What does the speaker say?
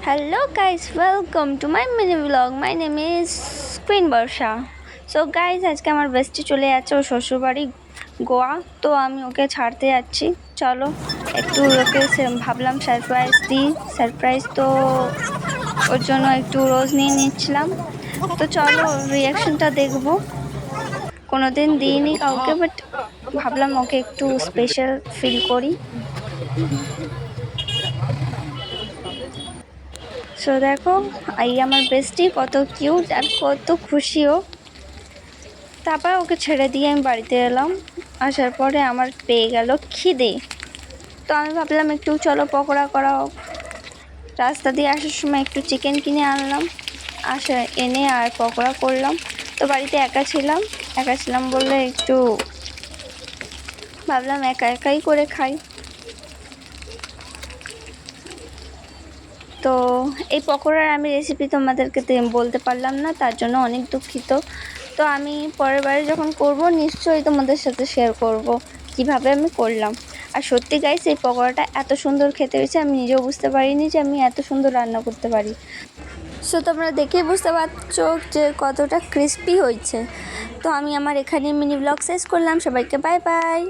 Hello guys, welcome to my mini vlog. My name is Queen Barsha. So guys, আজকে আমার বেস্টি চলে যাচ্ছে ওর শ্বশুরবাড়ি গোয়া, তো আমি ওকে ছাড়তে যাচ্ছি। চলো একটু ওকে ভাবলাম সারপ্রাইজ দিই। সারপ্রাইজ তো ওর জন্য একটু রোজ নিয়ে নিচ্ছিলাম, তো চলো রিয়াকশনটা দেখবো। কোনোদিন দিইনি কাউকে, বাট ভাবলাম ওকে একটু স্পেশাল ফিল করি। সো দেখো এই আমার বেস্টি কত কিউট আর কত খুশিও। তারপর ওকে ছেড়ে দিয়ে আমি বাড়িতে এলাম। আসার পরে আমার পেয়ে গেল খিদে, তো আমি ভাবলাম একটু চলো পকোড়া করা হোক। রাস্তা দিয়ে আসার সময় একটু চিকেন কিনে আনলাম, এনে আর পকোড়া করলাম। তো বাড়িতে একা ছিলাম বলে একটু ভাবলাম একা একাই করে খাই। তো এই পকোড়ার আমি রেসিপি তোমাদেরকে বলতে পারলাম না, তার জন্য অনেক দুঃখিত। তো আমি পরের বারে যখন করব নিশ্চয়ই তোমাদের সাথে শেয়ার করব কিভাবে আমি করলাম। আর সত্যি গাইস, এই পকোড়াটা এত সুন্দর খেতে হয়েছে, আমি নিজেও বুঝতে পারিনি যে আমি এত সুন্দর রান্না করতে পারি। সো তোমরা দেখেই বুঝতে পারছো যে কতটা ক্রিস্পি হয়েছে। তো আমি আমার এখানে মিনি ব্লগ শেষ করলাম। সবাইকে বাই বাই।